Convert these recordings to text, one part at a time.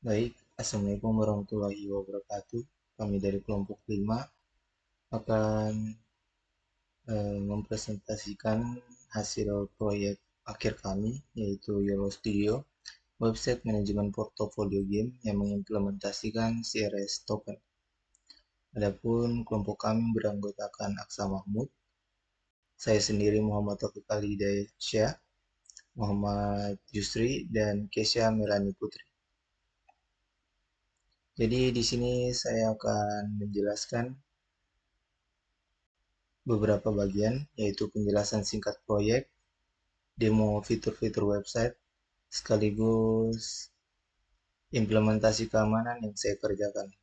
Baik, Assalamualaikum warahmatullahi wabarakatuh. Kami dari kelompok 5 akan mempresentasikan hasil proyek akhir kami, yaitu YOLO Studio, website manajemen portofolio game yang mengimplementasikan CRS token. Adapun kelompok kami beranggotakan Aksa Mahmud, saya sendiri Muhammad Taufik Ali Hidayatsyah, Muhammad Yusri, dan Kesha Melani Putri. Jadi di sini saya akan menjelaskan beberapa bagian, yaitu penjelasan singkat proyek, demo fitur-fitur website, sekaligus implementasi keamanan yang saya kerjakan.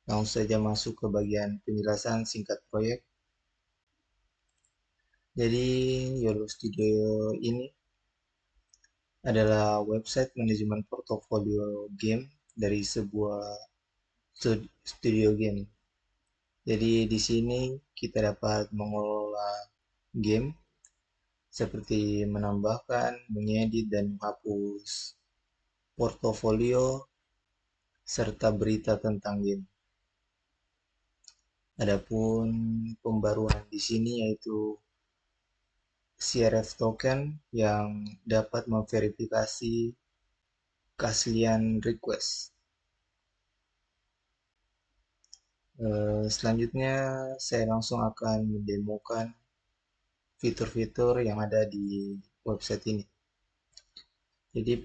Langsung saja masuk ke bagian penjelasan singkat proyek. Jadi, YOLO Studio ini adalah website manajemen portofolio game dari sebuah studio game. Jadi, di sini kita dapat mengelola game seperti menambahkan, mengedit, dan menghapus portofolio serta berita tentang game. Adapun pembaruan di sini yaitu CRF token yang dapat memverifikasi keaslian request. Selanjutnya saya langsung akan mendemokan fitur-fitur yang ada di website ini. Jadi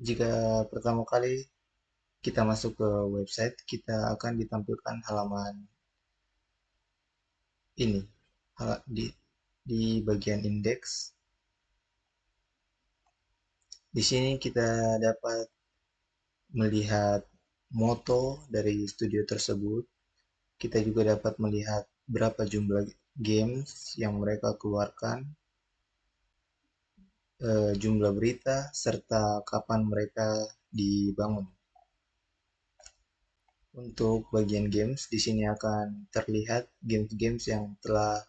jika pertama kali kita masuk ke website, kita akan ditampilkan halaman ini di bagian indeks. Di sini kita dapat melihat moto dari studio tersebut. Kita juga dapat melihat berapa jumlah games yang mereka keluarkan, jumlah berita, serta kapan mereka dibangun. Untuk bagian games, di sini akan terlihat games-games yang telah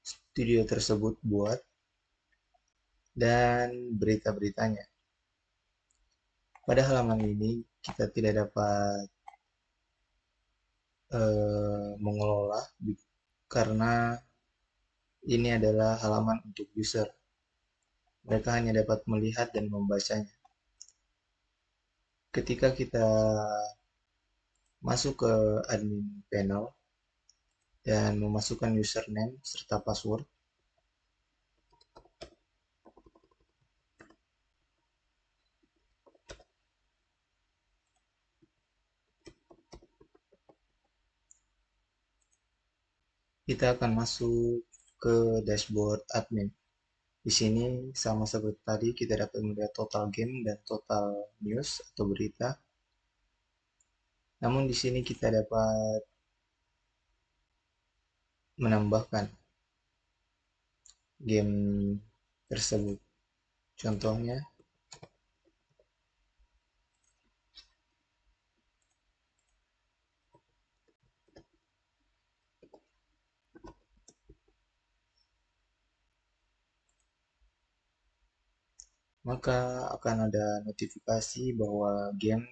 studio tersebut buat dan berita-beritanya. Pada halaman ini kita tidak dapat mengelola karena ini adalah halaman untuk user. Mereka hanya dapat melihat dan membacanya. Ketika kita masuk ke admin panel dan memasukkan username serta password, kita akan masuk ke dashboard admin. Di sini sama seperti tadi kita dapat melihat total game dan total news atau berita. Namun di sini kita dapat menambahkan game tersebut. Contohnya, maka akan ada notifikasi bahwa game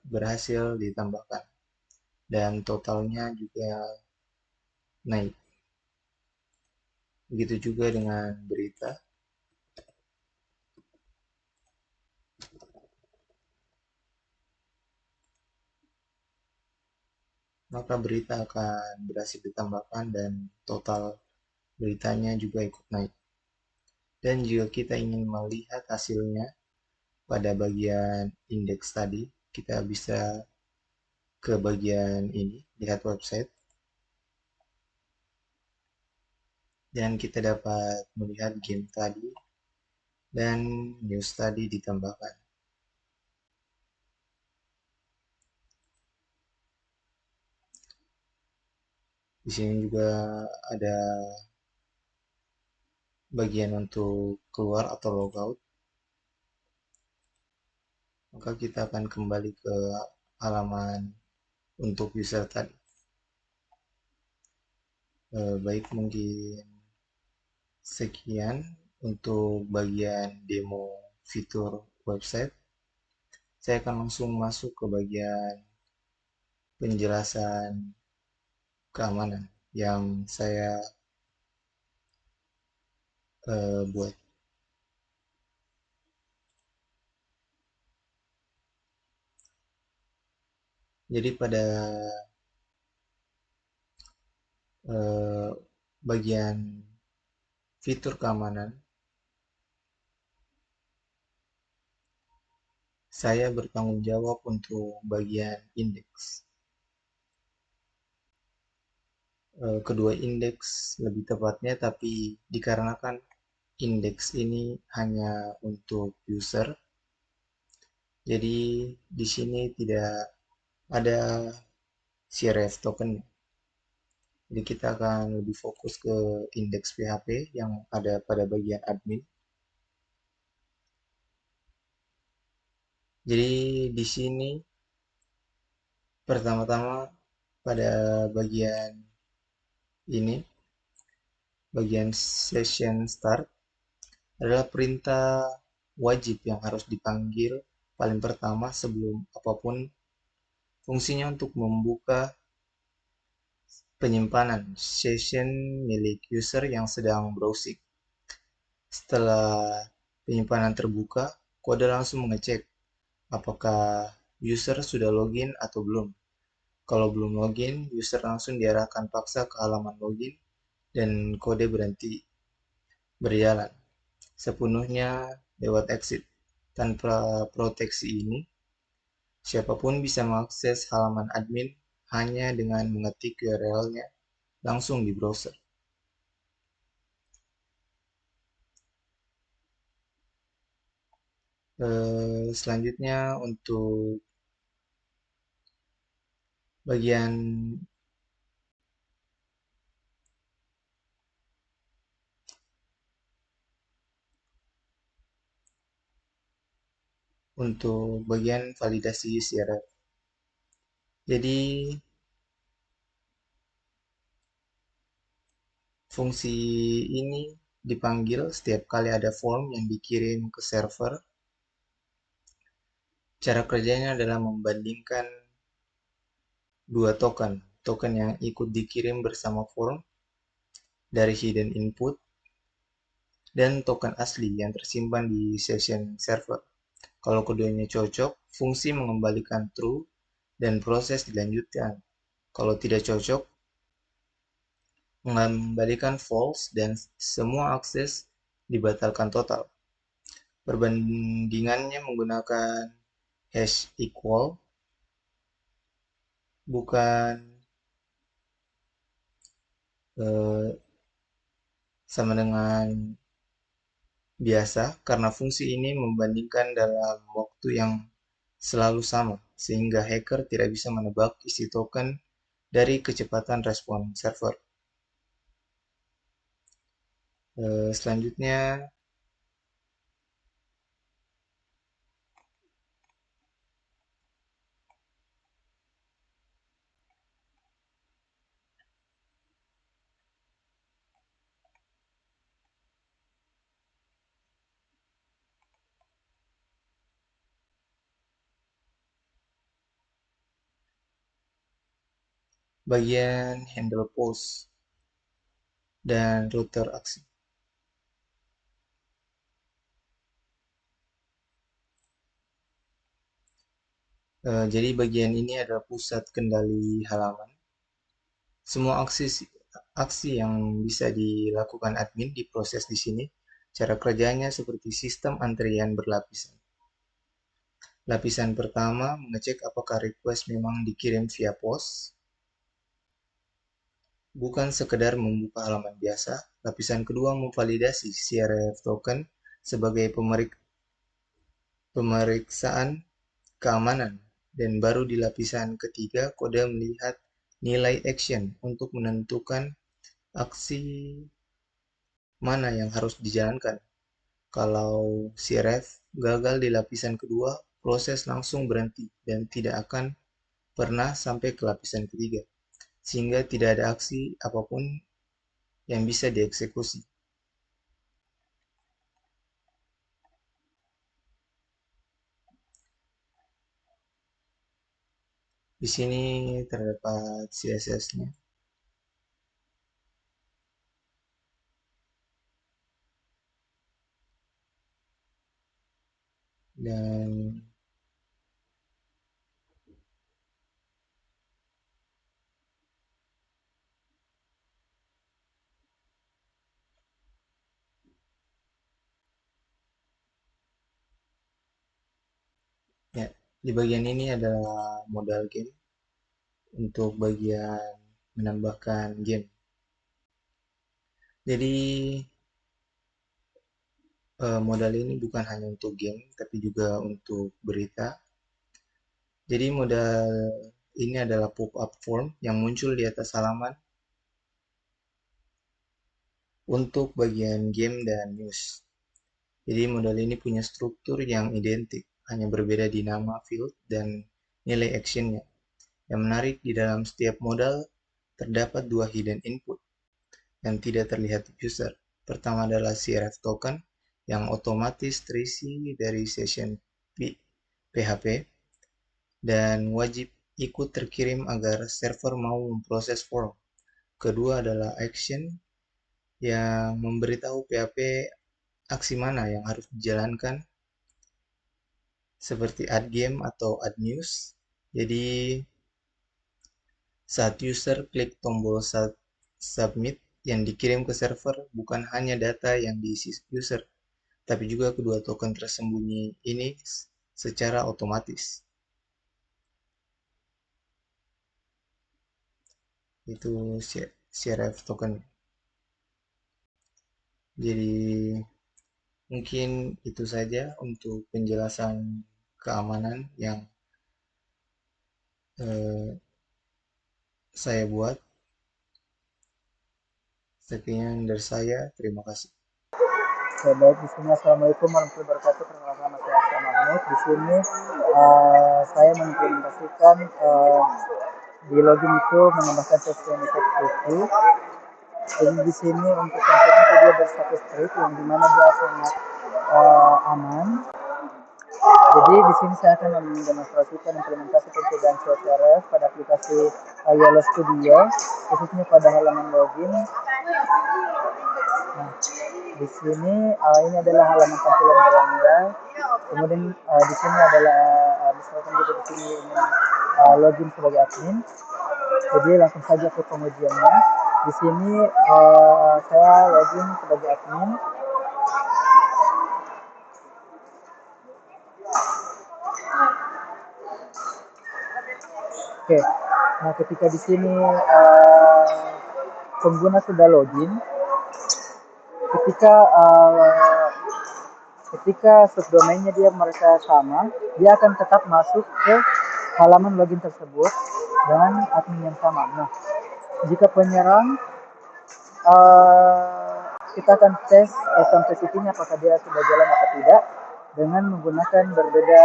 berhasil ditambahkan dan totalnya juga naik. Begitu juga dengan berita. Maka berita akan berhasil ditambahkan dan total beritanya juga ikut naik. Dan jika kita ingin melihat hasilnya pada bagian indeks tadi, kita bisa ke bagian ini, lihat website, dan kita dapat melihat game tadi dan news tadi ditambahkan. Di sini juga ada bagian untuk keluar atau logout. Maka kita akan kembali ke halaman untuk user tadi. Baik, mungkin sekian untuk bagian demo fitur website. Saya akan langsung masuk ke bagian penjelasan keamanan yang saya buat. Jadi pada eh, bagian fitur keamanan, saya bertanggung jawab untuk bagian indeks. Kedua indeks lebih tepatnya, tapi dikarenakan indeks ini hanya untuk user, jadi di sini tidak ada CRF token. Jadi kita akan lebih fokus ke indeks PHP yang ada pada bagian admin. Jadi di sini pertama-tama pada bagian ini, bagian session start adalah perintah wajib yang harus dipanggil paling pertama sebelum apapun, fungsinya untuk membuka penyimpanan session milik user yang sedang browsing. Setelah penyimpanan terbuka, kode langsung mengecek apakah user sudah login atau belum. Kalau belum login, user langsung diarahkan paksa ke halaman login dan kode berhenti berjalan sepenuhnya lewat exit. Tanpa proteksi ini, siapapun bisa mengakses halaman admin hanya dengan mengetik URL-nya langsung di browser. Selanjutnya bagian untuk bagian validasi CRF. Jadi fungsi ini dipanggil setiap kali ada form yang dikirim ke server. Cara kerjanya adalah membandingkan dua token, token yang ikut dikirim bersama form dari hidden input dan token asli yang tersimpan di session server. Kalau keduanya cocok, fungsi mengembalikan true dan proses dilanjutkan. Kalau tidak cocok, mengembalikan false dan semua akses dibatalkan total. Perbandingannya menggunakan hash equal, bukan eh, sama dengan biasa, karena fungsi ini membandingkan dalam waktu yang selalu sama, sehingga hacker tidak bisa menebak isi token dari kecepatan respon server. Selanjutnya, bagian handle post dan router aksi. Jadi bagian ini adalah pusat kendali halaman. Semua aksi yang bisa dilakukan admin diproses di sini. Cara kerjanya seperti sistem antrian berlapisan. Lapisan pertama mengecek apakah request memang dikirim via pos, bukan sekedar membuka halaman biasa. Lapisan kedua memvalidasi CRF token sebagai pemeriksaan keamanan, dan baru di lapisan ketiga kode melihat nilai action untuk menentukan aksi mana yang harus dijalankan. Kalau CRF gagal di lapisan kedua, proses langsung berhenti dan tidak akan pernah sampai ke lapisan ketiga, sehingga tidak ada aksi apapun yang bisa dieksekusi. Di sini terdapat CSS-nya dan ya, di bagian ini adalah modal game untuk bagian menambahkan game. Jadi modal ini bukan hanya untuk game, tapi juga untuk berita. Jadi modal ini adalah pop-up form yang muncul di atas halaman untuk bagian game dan news. Jadi modal ini punya struktur yang identik, hanya berbeda di nama field dan nilai actionnya. Yang menarik di dalam setiap modal terdapat dua hidden input yang tidak terlihat user. Pertama adalah CRF token yang otomatis terisi dari session PHP dan wajib ikut terkirim agar server mau memproses form. Kedua adalah action yang memberitahu PHP aksi mana yang harus dijalankan seperti add game atau add news. Jadi saat user klik tombol submit yang dikirim ke server bukan hanya data yang diisi user, tapi juga kedua token tersembunyi ini secara otomatis. Itu CRF token. Jadi mungkin itu saja untuk penjelasan keamanan yang eh, saya buat. Sekian dari saya, terima kasih. Ya, baik, di sini Assalamualaikum warahmatullahi wabarakatuh. Perkenalkan nama saya Aksa Mahmud. Di sini saya mengimplementasikan di login itu menambahkan session itu. Jadi di sini untuk konsepnya itu dia berstatus straight yang dimana dia sangat aman. Jadi di sini saya akan mendemonstrasikan implementasi pencegahan CSRF pada aplikasi Yellow Studio, khususnya pada halaman login. Nah, di sini ini adalah halaman tampilan beranda. Kemudian di sini adalah misalkan kita di sini ingin login sebagai admin. Jadi langsung saja ke pengujiannya. Di sini saya login sebagai admin. Oke. Nah, ketika di sini pengguna sudah login, ketika ketika subdomainnya dia mereka sama, dia akan tetap masuk ke halaman login tersebut dengan admin yang sama. Nah, jika penyerang kita akan tes authenticity-nya apakah dia sudah jalan atau tidak dengan menggunakan berbeda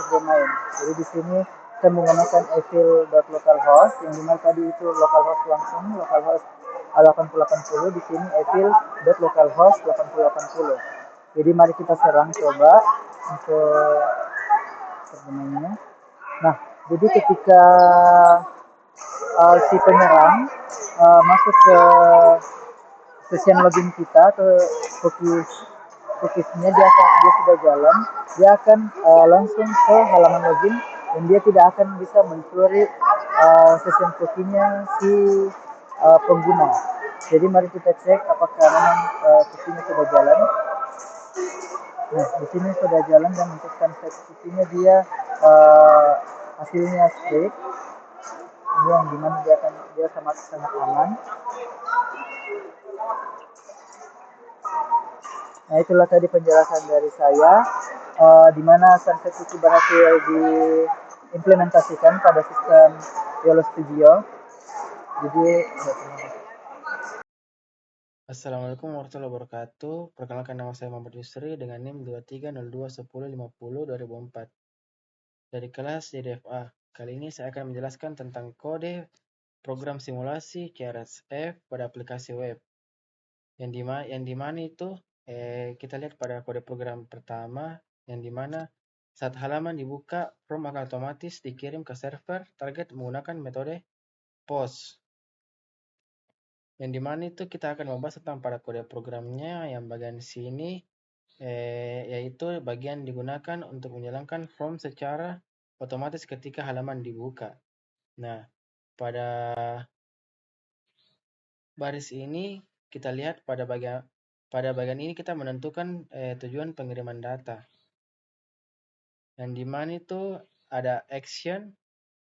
subdomain. Jadi di sini kita menggunakan evil.localhost yang dimana tadi itu localhost langsung localhost 8080, di sini evil.localhost 8080. Jadi mari kita serang coba untuk subdomainnya. Nah, jadi ketika si penyerang masuk ke session login kita atau cookiesnya dia sudah jalan, dia akan langsung ke halaman login dan dia tidak akan bisa mencuri session cookie-nya si pengguna. Jadi mari kita cek apakah memang cookie-nya sudah jalan. Nah, di sini sudah jalan dan untuk sunset cookie-nya dia hasilnya straight. Ini yang dimana dia sangat sangat aman. Nah, itulah tadi penjelasan dari saya, di mana sunset itu berhasil diimplementasikan pada sistem Yellow Studio. Jadi, Assalamualaikum warahmatullahi wabarakatuh. Perkenalkan nama saya Muhammad Yusri dengan NIM 230210502004 dari kelas JDFA. Kali ini saya akan menjelaskan tentang kode program simulasi CRSF pada aplikasi web. Yang dimana itu kita lihat pada kode program pertama yang dimana Saat halaman dibuka, form akan otomatis dikirim ke server target menggunakan metode POST. Yang dimana itu kita akan membahas tentang pada kode programnya yang bagian sini, yaitu bagian digunakan untuk menjalankan form secara otomatis ketika halaman dibuka. Nah, pada baris ini kita lihat pada bagian ini kita menentukan tujuan pengiriman data. Yang dimana itu ada action,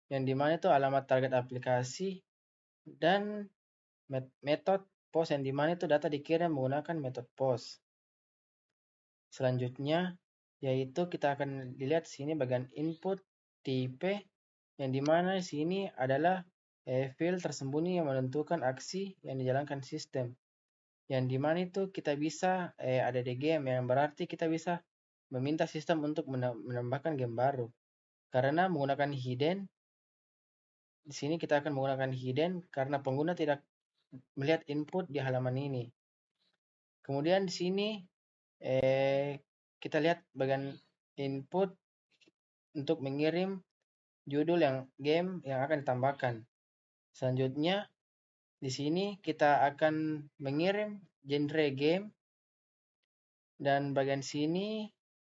yang dimana itu alamat target aplikasi, dan metode POST yang dimana itu data dikirim menggunakan metode POST. Selanjutnya yaitu kita akan dilihat sini bagian input TIP, yang dimana sini adalah field tersembunyi yang menentukan aksi yang dijalankan sistem. Yang dimana itu kita bisa ada di game, yang berarti kita bisa meminta sistem untuk menambahkan game baru. Karena menggunakan hidden, di sini kita akan menggunakan hidden karena pengguna tidak melihat input di halaman ini. Kemudian di sini kita lihat bagian input untuk mengirim judul yang game yang akan ditambahkan. Selanjutnya di sini kita akan mengirim genre game, dan bagian sini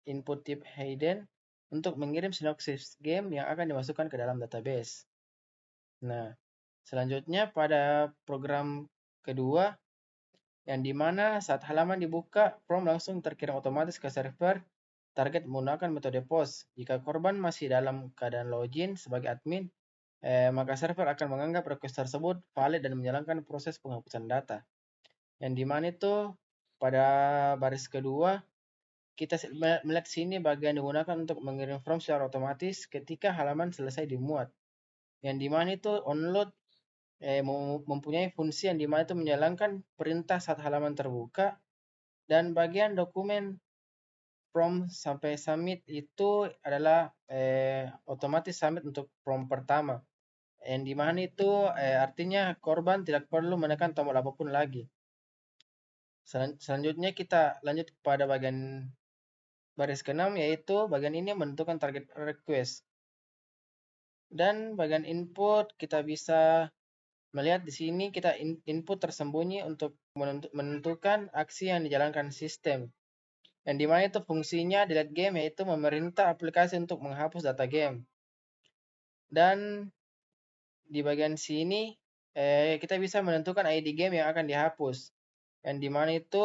input type hidden untuk mengirim sinopsis game yang akan dimasukkan ke dalam database. Nah, selanjutnya pada program kedua, yang dimana saat halaman dibuka, form langsung terkirim otomatis ke server target menggunakan metode POST. Jika korban masih dalam keadaan login sebagai admin, maka server akan menganggap request tersebut valid dan menjalankan proses penghapusan data. Yang dimana itu pada baris kedua, kita melihat sini bagian digunakan untuk mengirim form secara otomatis ketika halaman selesai dimuat. Yang dimana itu onload mempunyai fungsi yang dimana itu menjalankan perintah saat halaman terbuka, dan bagian dokumen from sampai submit itu adalah otomatis submit untuk from pertama. Yang dimana itu artinya korban tidak perlu menekan tombol apapun lagi. Selanjutnya kita lanjut pada bagian baris ke-6, yaitu bagian ini menentukan target request. Dan bagian input kita bisa melihat di sini kita input tersembunyi untuk menentukan aksi yang dijalankan sistem. Yang dimana itu fungsinya delete game, yaitu memerintah aplikasi untuk menghapus data game. Dan di bagian sini kita bisa menentukan ID game yang akan dihapus. Yang dimana itu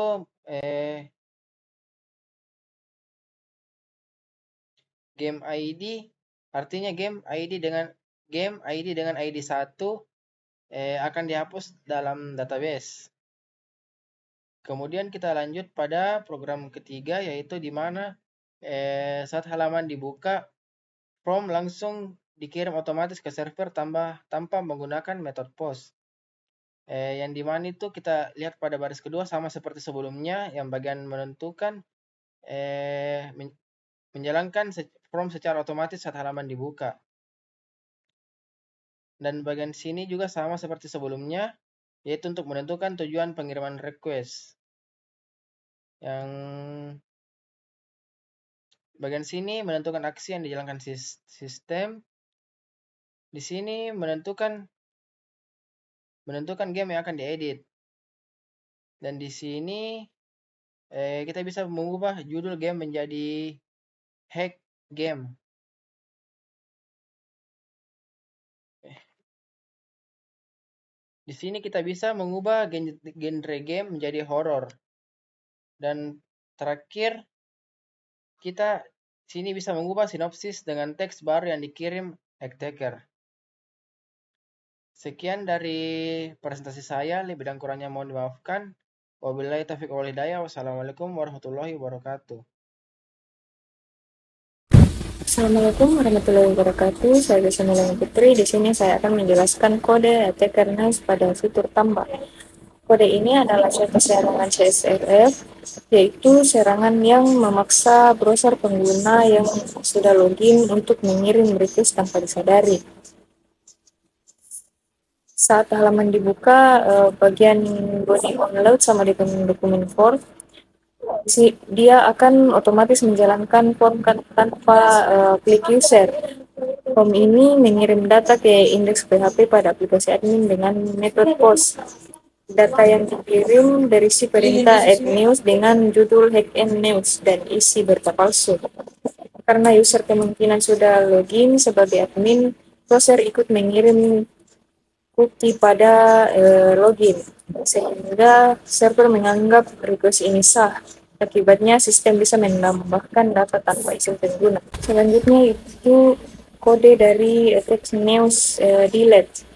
game ID artinya game ID dengan ID 1 akan dihapus dalam database. Kemudian kita lanjut pada program ketiga, yaitu di mana saat halaman dibuka, form langsung dikirim otomatis ke server tanpa menggunakan metode POST. Yang dimana itu kita lihat pada baris kedua sama seperti sebelumnya, yang bagian menentukan menjalankan form secara otomatis saat halaman dibuka. Dan bagian sini juga sama seperti sebelumnya, yaitu untuk menentukan tujuan pengiriman request. Yang bagian sini menentukan aksi yang dijalankan sistem. Di sini menentukan game yang akan diedit. Dan di sini kita bisa mengubah judul game menjadi hack game. Di sini kita bisa mengubah genre game menjadi horror. Dan terakhir, kita sini bisa mengubah sinopsis dengan teks baru yang dikirim attacker. Sekian dari presentasi saya, lebih dan kurangnya mohon dimaafkan. Wabillahi taufiq wal hidayah. Wassalamualaikum warahmatullahi wabarakatuh. Assalamualaikum warahmatullahi wabarakatuh. Saya Ghassanilah Putri. Di sini saya akan menjelaskan kode attackerness pada fitur tambah. Kode ini adalah suatu serangan CSRF, yaitu serangan yang memaksa browser pengguna yang sudah login untuk mengirim request tanpa disadari. Saat halaman dibuka, bagian body onload sama dokumen form Dia akan otomatis menjalankan form tanpa klik user. Form ini mengirim data ke indeks PHP pada aplikasi admin dengan metode post. Data yang dikirim berisi perintah add news dengan judul hack and news dan isi berita palsu. Karena user kemungkinan sudah login sebagai admin, browser ikut mengirim cookie pada login, sehingga server menganggap request ini sah. Akibatnya, sistem bisa menambahkan data tanpa izin pengguna. Selanjutnya itu kode dari text news delete.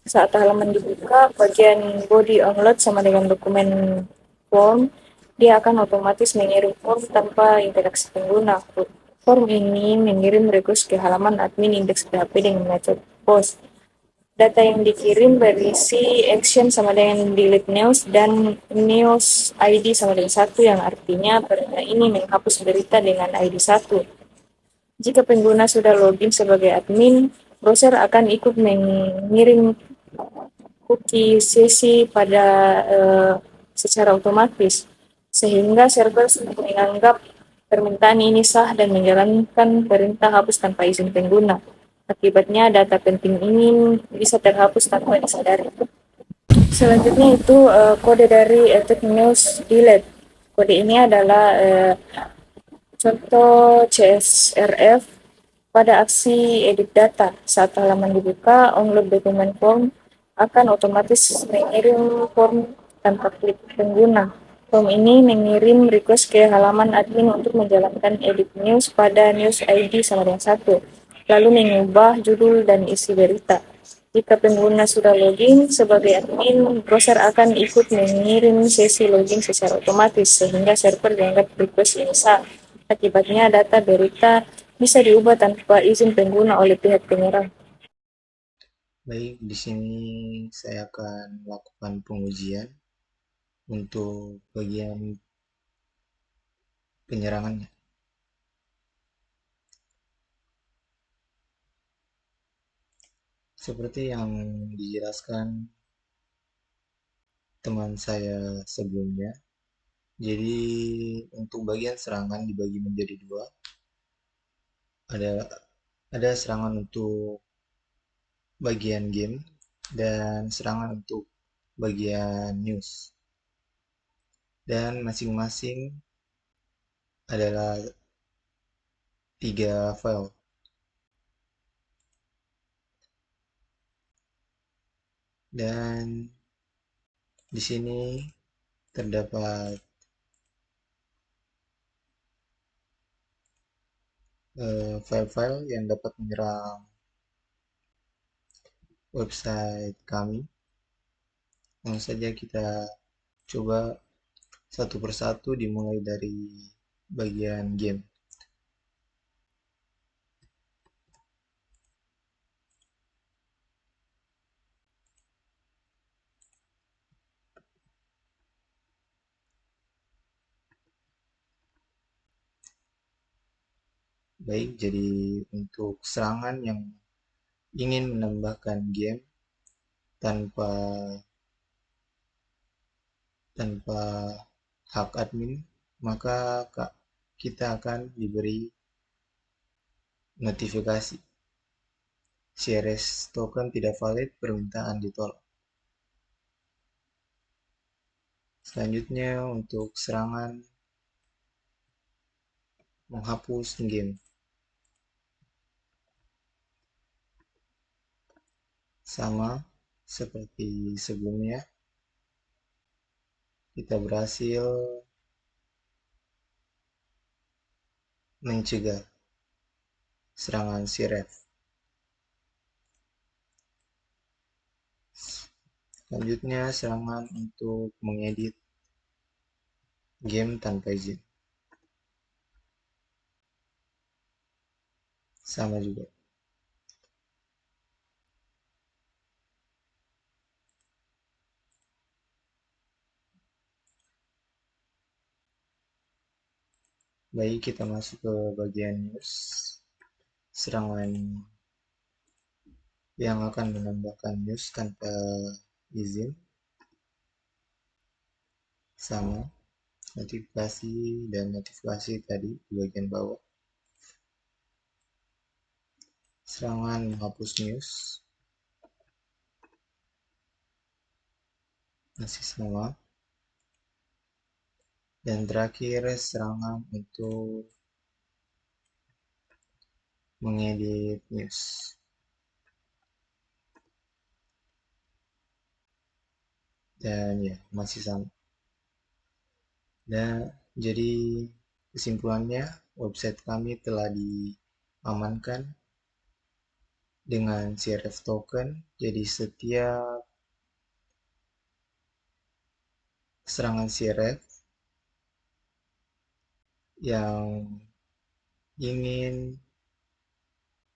Saat halaman dibuka, bagian body onload sama dengan dokumen form, dia akan otomatis mengirim form tanpa interaksi pengguna. Form ini mengirim request ke halaman admin indeks PHP dengan metode post. Data yang dikirim berisi action sama dengan delete news dan news ID sama dengan 1 yang artinya berita ini menghapus berita dengan ID 1. Jika pengguna sudah login sebagai admin, browser akan ikut mengirim cookie sesi pada secara otomatis, sehingga server menganggap permintaan ini sah dan menjalankan perintah hapus tanpa izin pengguna. Akibatnya, data penting ini bisa terhapus tanpa disadari. Selanjutnya itu kode dari Epic News Delete. Kode ini adalah contoh CSRF pada aksi edit data. Saat halaman dibuka, onload dokumen form akan otomatis mengirim form tanpa klik pengguna. Form ini mengirim request ke halaman admin untuk menjalankan edit news pada news ID sama dengan 1, lalu mengubah judul dan isi berita. Jika pengguna sudah login sebagai admin, browser akan ikut mengirim sesi login secara otomatis sehingga server dianggap request ini sah. Akibatnya data berita bisa diubah tanpa izin pengguna oleh pihak penyerang. Baik, di sini saya akan melakukan pengujian untuk bagian penyerangannya. Seperti yang dijelaskan teman saya sebelumnya, jadi untuk bagian serangan dibagi menjadi dua. Ada serangan untuk bagian game dan serangan untuk bagian news. Dan masing-masing adalah 3 file. Dan di sini terdapat file-file yang dapat menyerang website kami. Langsung saja kita coba satu persatu dimulai dari bagian game. Baik, jadi untuk serangan yang ingin menambahkan game tanpa hak admin, maka kita akan diberi notifikasi CRS token tidak valid, permintaan ditolak. Selanjutnya untuk serangan menghapus game. Sama seperti sebelumnya, kita berhasil mencegah serangan CRF. Selanjutnya serangan untuk mengedit game tanpa izin. Sama juga. Baik, kita masuk ke bagian news. Serangan yang akan menambahkan news tanpa izin. Sama. notifikasi dan notifikasi tadi di bagian bawah. Serangan menghapus news masih sama. Dan terakhir serangan untuk mengedit news. Dan ya, masih sama. Dan jadi kesimpulannya, website kami telah diamankan dengan CRF token. Jadi setiap serangan CRF yang ingin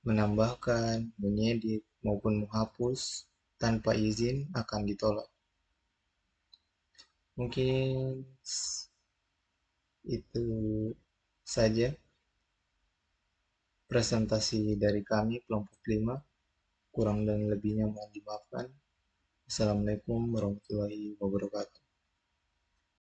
menambahkan, mengedit, maupun menghapus tanpa izin akan ditolak. Mungkin itu saja presentasi dari kami kelompok 5. Kurang dan lebihnya mohon dimaafkan. Assalamualaikum warahmatullahi wabarakatuh.